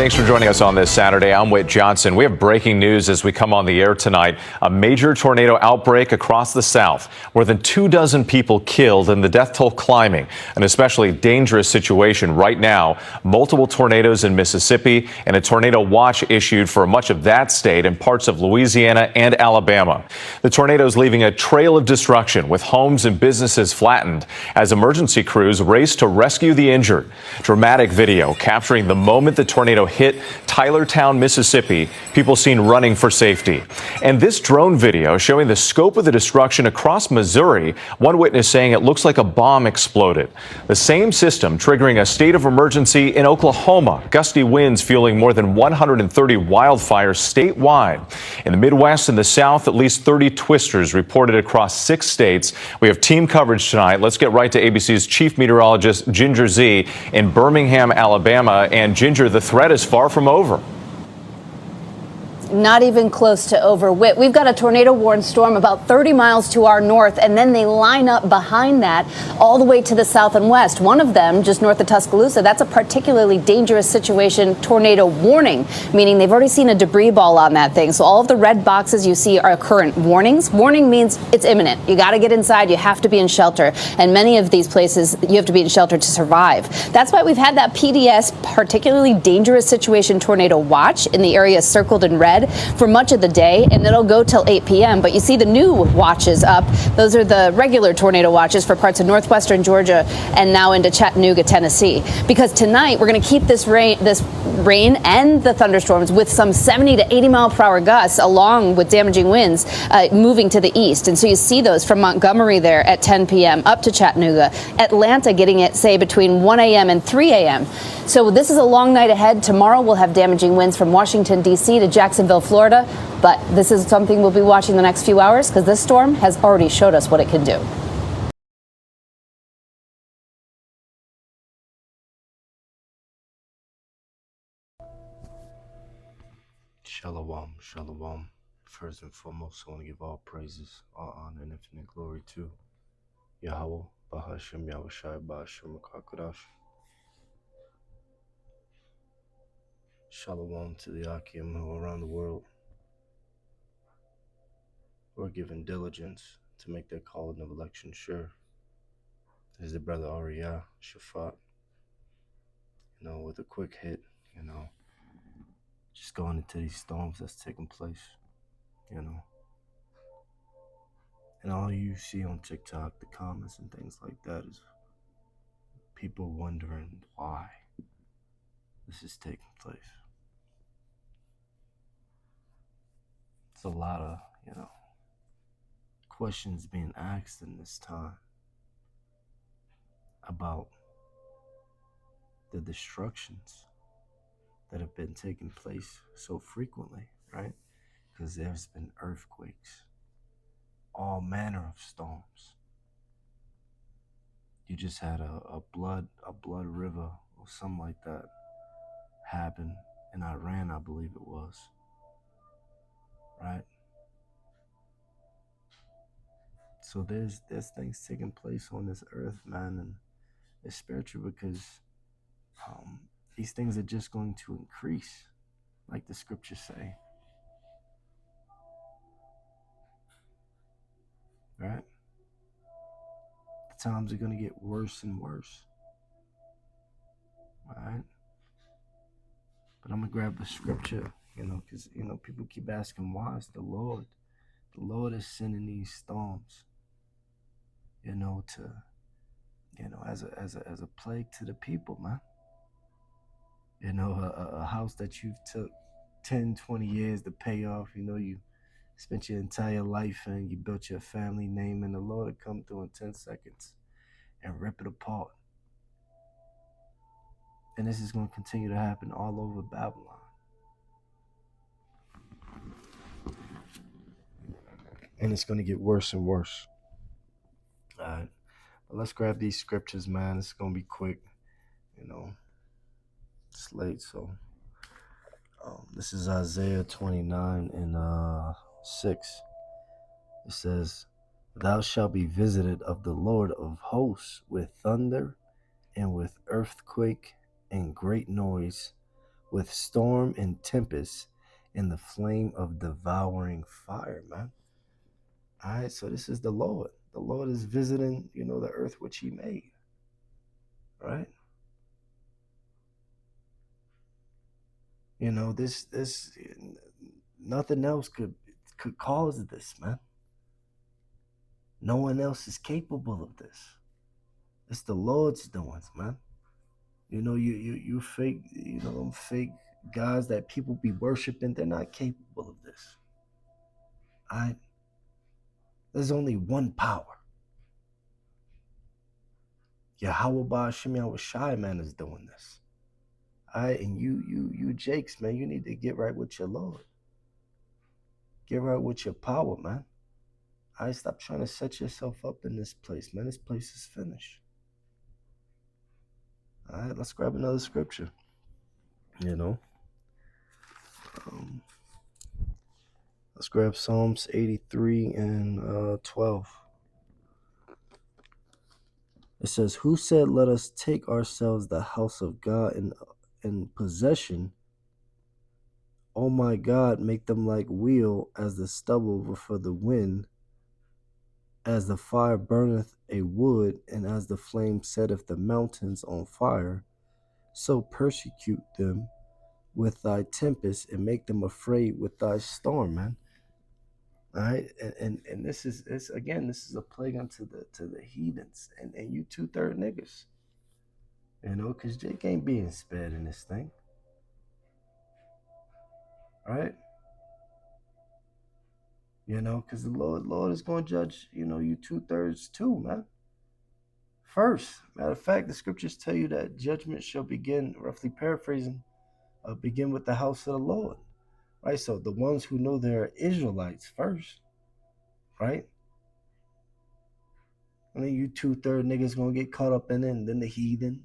Thanks for joining us on this Saturday. I'm Whit Johnson. We have breaking news as we come on the air tonight. A major tornado outbreak across the South. More than 24 people killed and the death toll climbing. An especially dangerous situation right now. Multiple tornadoes in Mississippi and a tornado watch issued for much of that state and parts of Louisiana and Alabama. The tornadoes leaving a trail of destruction with homes and businesses flattened as emergency crews race to rescue the injured. Dramatic video capturing the moment the tornado hit Tylertown, Mississippi. People seen running for safety. And this drone video showing the scope of the destruction across Missouri. One witness saying it looks like a bomb exploded. The same system triggering a state of emergency in Oklahoma. Gusty winds fueling more than 130 wildfires statewide. In the Midwest and the South, at least 30 twisters reported across 6 states. We have team coverage tonight. Let's get right to ABC's chief meteorologist, Ginger Z, in Birmingham, Alabama. And Ginger, the threat is far from over. Not even close to over. We've got a tornado warned storm about 30 miles to our north, and then they line up behind that all the way to the south and west. One of them just north of Tuscaloosa, that's a particularly dangerous situation tornado warning, meaning they've already seen a debris ball on that thing. So all of the red boxes you see are current warnings. Warning means it's imminent. You got to get inside. You have to be in shelter. And many of these places, you have to be in shelter to survive. That's why we've had that PDS, particularly dangerous situation tornado watch in the area circled in red for much of the day, and it'll go till 8 p.m. But you see the new watches up. Those are the regular tornado watches for parts of northwestern Georgia and now into Chattanooga, Tennessee. Because tonight we're going to keep this rain and the thunderstorms with some 70 to 80 mile per hour gusts along with damaging winds moving to the east. And so you see those from Montgomery there at 10 p.m. up to Chattanooga. Atlanta getting it, say, between 1 a.m. and 3 a.m. So this is a long night ahead. Tomorrow we'll have damaging winds from Washington, D.C. to Jacksonville, Florida. But this is something we'll be watching the next few hours because this storm has already showed us what it can do. Shalom, shalom. First and foremost, I want to give all praises, all honor, and infinite glory to Yahweh, Bahashem, Yahushai, Bahashem, Makakodash. Shalom to the Akim who are around the world who are given diligence to make their calling of election sure. There's the brother Ariyah, Shafat, with a quick hit, just going into these storms that's taking place, And all you see on TikTok, the comments and things like that is people wondering why this is taking place. It's a lot of, questions being asked in this time about the destructions that have been taking place so frequently, right? Because there's been earthquakes, all manner of storms. You just had a blood river or something like that happen in Iran, I believe it was, right? So there's things taking place on this earth, man, and it's spiritual because these things are just going to increase, like the scriptures say, right? The times are going to get worse and worse, all right? But I'm going to grab the scripture, because, people keep asking, why is the Lord is sending these storms, as a plague to the people, man. A house that you've took 10, 20 years to pay off, you spent your entire life and you built your family name, and the Lord will come through in 10 seconds and rip it apart. And this is going to continue to happen all over Babylon. And it's going to get worse and worse. All right. But let's grab these scriptures, man. It's going to be quick. It's late, so. This is Isaiah 29 and 6. It says, "Thou shalt be visited of the Lord of hosts with thunder and with earthquake and great noise, with storm and tempest and the flame of devouring fire, man. All right, so this is the Lord. The Lord is visiting, the earth which he made, right? This nothing else could cause this, man. No one else is capable of this. It's the Lord's doings, man. You fake, fake gods that people be worshiping, they're not capable of this. All right? There's only one power. Yahweh Ba'ashim Yahweh Shai, man, is doing this. All right, and you Jakes, man, you need to get right with your Lord. Get right with your power, man. All right, stop trying to set yourself up in this place, man. This place is finished. All right, let's grab another scripture. Let's grab Psalms 83 and 12. It says, "Who said, let us take ourselves the house of God in possession? Oh my God, make them like wheel as the stubble before the wind, as the fire burneth a wood, and as the flame setteth the mountains on fire. So persecute them with thy tempest and make them afraid with thy storm," man. All right, and this is a plague unto the heathens and you 2/3 niggas, because Jake ain't being spared in this thing, right? Because the Lord is going to judge, you 2/3 too, man. First, matter of fact, the scriptures tell you that judgment shall begin, roughly paraphrasing, begin with the house of the Lord, right? So the ones who know they're Israelites first, right? And then you 2/3 niggas gonna get caught up in it, and then the heathen,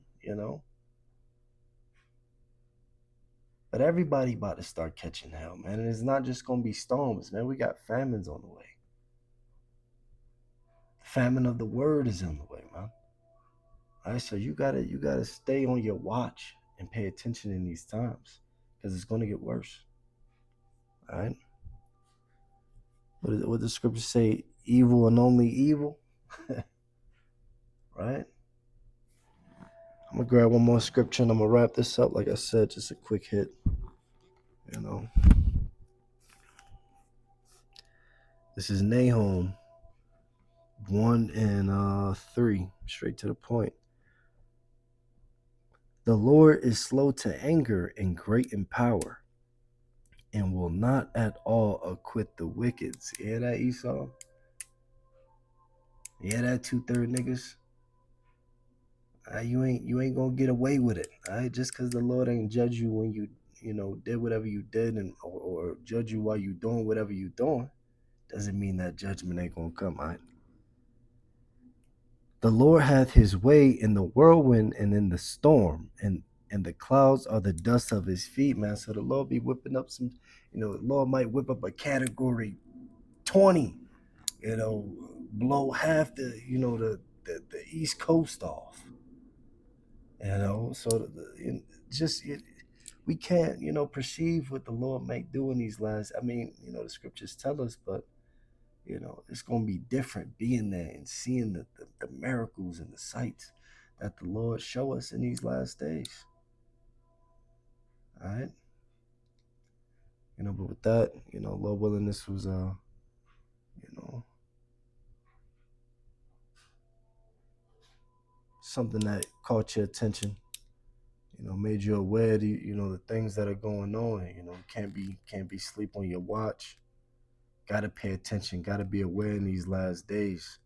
But everybody about to start catching hell, man. And it's not just gonna be storms, man. We got famines on the way. The famine of the word is on the way, man. All right, so you gotta stay on your watch and pay attention in these times, because it's gonna get worse. All right. What the scriptures say? Evil and only evil. Right. I'm gonna grab one more scripture and I'm gonna wrap this up. Like I said, just a quick hit. This is Nahum 1 and 3, straight to the point. The Lord is slow to anger and great in power, and will not at all acquit the wicked. You hear that, Esau? You hear that, 2/3 niggas? You ain't gonna get away with it. All right, just because the Lord ain't judge you when you did whatever you did, and or judge you while you doing whatever you doing, doesn't mean that judgment ain't gonna come. All right. The Lord hath his way in the whirlwind and in the storm, and the clouds are the dust of his feet, man. So the Lord be whipping up some, the Lord might whip up a category 20, blow half the East Coast off, so we can't, perceive what the Lord might do in these last, the scriptures tell us, but it's going to be different being there and seeing the miracles and the sights that the Lord show us in these last days. All right. But with that, Lord willing, this was, something that caught your attention, made you aware of the things that are going on. Can't be sleep on your watch. Got to pay attention. Got to be aware in these last days,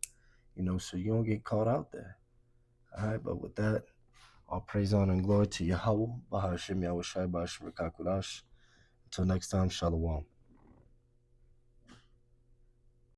so you don't get caught out there. All right. But with that, all praise, honor, and glory to Yahweh. Bahashim Yahweh Shai Bahashim Rakakudash. Until next time, Shalom.